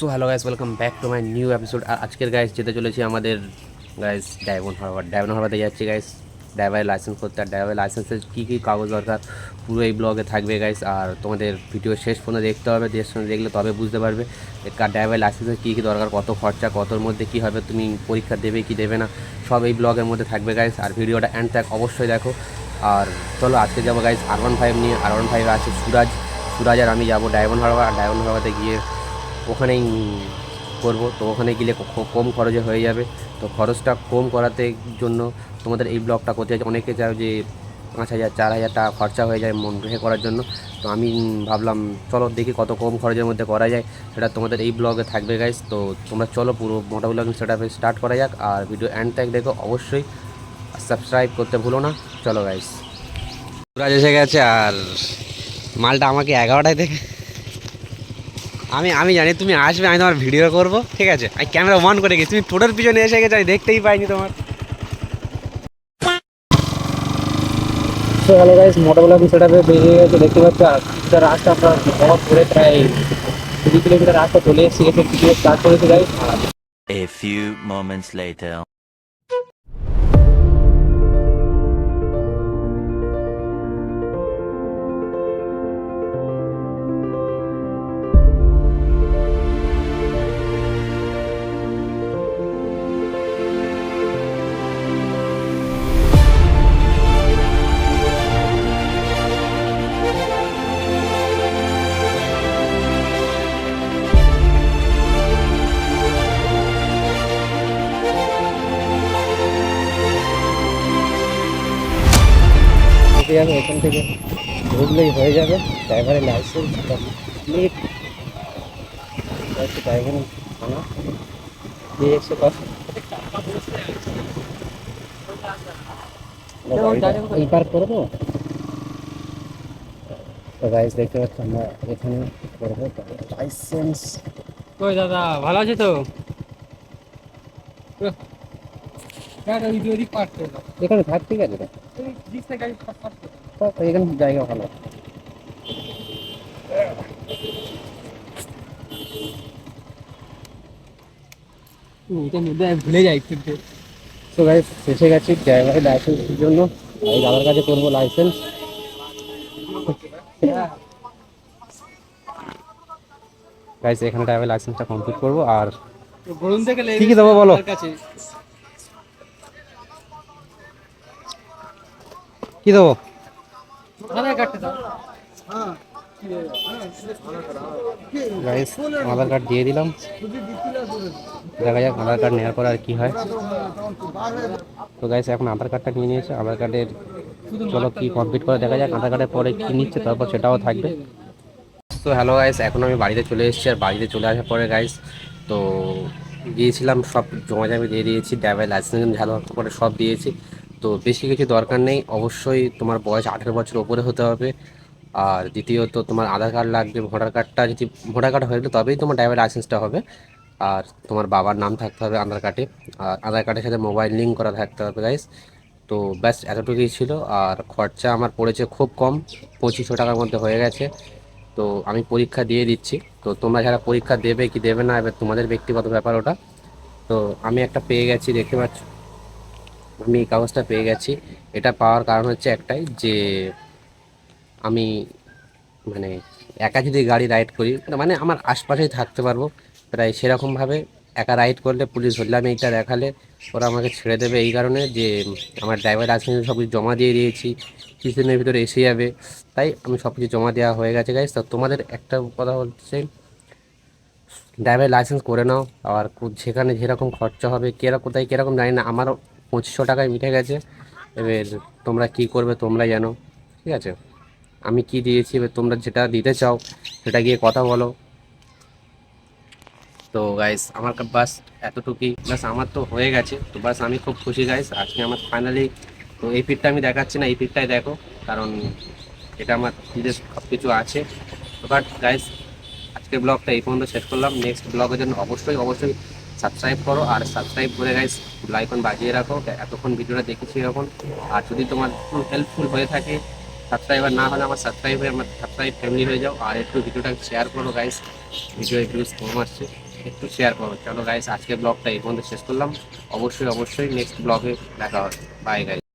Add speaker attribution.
Speaker 1: So hello guys, welcome back to my new episode. আর আজকের guys যেতে চলেছি আমাদের গাইস ডায়মন্ড হারবারে যাচ্ছি গাইস ড্রাইভারের লাইসেন্স করতে। আর ড্রাইভারের লাইসেন্সের কী কী কাগজ দরকার পুরো এই ব্লগে থাকবে গাইস। আর তোমাদের ভিডিও শেষ পর্যন্ত দেখতে হবে, দেখলে তবে বুঝতে পারবে ড্রাইভারের লাইসেন্সের কী কী দরকার, কত খরচা, কতর মধ্যে কী হবে, তুমি পরীক্ষা দেবে কি দেবে না, সব এই ব্লগের মধ্যে থাকবে গাইস। আর ভিডিওটা এন্ড তক অবশ্যই দেখো। আর চলো আজকে যাবো গাইস R15 নিয়ে। R15 আছে সুরাজ আর আমি যাবো ডায়মন্ড হারবার। আর ডায়মন্ড হারবারে গিয়ে ওখানেই করবো। তো ওখানে গেলে কম খরচে হয়ে যাবে। তো খরচটা কম করাতে জন্য তোমাদের এই ব্লগটা করতে চাই। অনেকে চাও যে 5,000 4,000 টাকা খরচা হয়ে যায় মন রেখে করার জন্য। তো আমি ভাবলাম চলো দেখি কত কম খরচের মধ্যে করা যায়, সেটা তোমাদের এই ব্লগে থাকবে গাইস। তো তোমরা চলো পুরো মোটা ব্লগ সেটা স্টার্ট করা যাক। আর ভিডিও এন্ড ট্যাগ দেখো অবশ্যই, সাবস্ক্রাইব করতে ভুলো না। চলো গাইস, সুরাজ এসে গেছে আর মালটা আমাকে 11টায় থেকে আমি আমি জানি তুমি আসবে, আমি তোমার ভিডিও করব, ঠিক আছে? আমি ক্যামেরা অন করে গেছি, তুমি টোটোর পিছনে এসে গেছো, আমি দেখতেই পাইনি তোমার।
Speaker 2: তো হ্যালো গাইস, মোটামুটি আমি সেটা বেরিয়ে গেছে দেখতে পাচ্ছি। আর কিছুটা রাস্তা আমরা কভার করে প্রায় 2 কিলোমিটার রাস্তা চলে এসেছি, এসে ভিডিও স্টার্ট করেছি guys.
Speaker 3: A few moments later.
Speaker 2: ঠিক আছে, এখান থেকে ঢুকলেই হয়ে যাবে। ড্রাইভারের লাইসেন্স কমপ্লিট। ড্রাইভার থানা দিয়ে এসে কথা এই পার করবো। তো গাইস দেখতে পাচ্ছি আমরা এখানে করবো লাইসেন্স।
Speaker 4: কই দাদা, ভালো আছে তো?
Speaker 2: এখানে থাক, ঠিক আছে? তো এখানে জায়গা ভালো।
Speaker 4: ভুলে যাই কিন্তু।
Speaker 2: তো গাইস এসে গেছি ড্রাইভারের লাইসেন্সের জন্য। এই দাদার কাছে করবো লাইসেন্স।
Speaker 1: গাইস এখানে ড্রাইভার লাইসেন্সটা কমপ্লিট করবো। আর
Speaker 4: বরুণ থেকে
Speaker 1: কি কি দেবো বলো?
Speaker 4: কাছে
Speaker 1: কি দেবো?
Speaker 4: আধার কার্ডটা দাও।
Speaker 1: গাইস আধার কার্ড দিয়ে দিলাম, দেখা যাক আধার কার্ড নেওয়ার পর আর কি হয়। তো গাইস এখন আধার কার্ডটা নিয়ে নিয়েছে, আধার কার্ডের চলো কি কমপ্লিট করে দেখা যাক। আধার কার্ডের পরে কী নিচ্ছে তারপর সেটাও থাকবে। তো হ্যালো গাইস, এখন আমি বাড়িতে চলে এসেছি। আর বাড়িতে চলে আসার পরে গাইস তো দিয়েছিলাম সব জমা জমি দিয়ে দিয়েছি, ড্রাইভার লাইসেন্স ঝালো করে সব দিয়েছি। তো বেশি কিছু দরকার নেই, অবশ্যই তোমার বয়স 18 বছর ওপরে হতে হবে। আর দ্বিতীয়ত তোমার আধার কার্ড লাগবে, ভোটার কার্ডটা যদি ভোটার কার্ড হয়ে গেলে তবেই তোমার ড্রাইভার লাইসেন্সটা হবে। আর তোমার বাবার নাম থাকতে হবে আধার কার্ডে, আর আধার কার্ডের সাথে মোবাইল লিঙ্ক করা থাকতে হবে গাইস। তো ব্যাস এতটুকুই ছিল। আর খরচা আমার পড়েছে খুব কম, 2500 টাকার মধ্যে হয়ে গেছে। তো আমি পরীক্ষা দিয়ে দিচ্ছি। তো তোমরা যারা পরীক্ষা দেবে কি দেবে না, এবার তোমাদের ব্যক্তিগত ব্যাপার ওটা। তো আমি একটা পেয়ে গেছি, দেখতে পাচ্ছ আমি এই কাগজটা পেয়ে গেছি। এটা পাওয়ার কারণ হচ্ছে একটাই, যে আমি মানে একা যদি গাড়ি রাইড করি, মানে আমার আশপাশেই থাকতে পারবো প্রায় সেরকমভাবে। একা রাইড করলে পুলিশ ধরলে আমি এইটা দেখালে ওরা আমাকে ছেড়ে দেবে, এই কারণে যে আমার ড্রাইভার লাইসেন্স সব কিছু জমা দিয়ে দিয়েছি, কিছুদিনের ভিতরে এসে যাবে। তাই আমি সব কিছু জমা দেওয়া হয়ে গেছে গাইস। তো তোমাদের একটা কথা হচ্ছে, ড্রাইভার লাইসেন্স করে নাও। আর সেখানে যেরকম খরচা হবে কোথায় কীরকম জানি না, আমারও 2500 টাকায় মিটে গেছে। এবার তোমরা কি করবে তোমরা জানো, ঠিক আছে? আমি কি দিয়েছি, এবার তোমরা যেটা দিতে চাও সেটা গিয়ে কথা বলো। তো গাইস আমার বাস এতটুকুই, বাস আমার তো হয়ে গেছে। তো বাস আমি খুব খুশি গাইস, আজকে আমার ফাইনালি। তো এই পিঠটা আমি দেখাচ্ছি না, এই পিঠটাই দেখো, কারণ এটা আমার নিজের সব কিছু আছে। তো বাট গাইস আজকের ব্লগটা এই পর্যন্ত শেষ করলাম। নেক্সট ব্লগের জন্য অবশ্যই অবশ্যই সাবস্ক্রাইব করো। আর সাবস্ক্রাইব করে গাইস লাইকন বাজিয়ে রাখো, এতক্ষণ ভিডিওটা দেখেছি এরকম। আর যদি তোমার হেল্পফুল হয়ে থাকে, সাবস্ক্রাইবার না হলে আমার সাবস্ক্রাইব ফ্যামিলি হয়ে যাও। আর একটু ভিডিওটা শেয়ার করো গাইস, ভিডিও ভিউজ কম আসছে। একটু শেয়ার করো। চলো গাইস, আজকে ব্লগটা এই পর্যন্ত শেষ করলাম। অবশ্যই অবশ্যই নেক্সট ব্লগে দেখা হবে। Bye guys.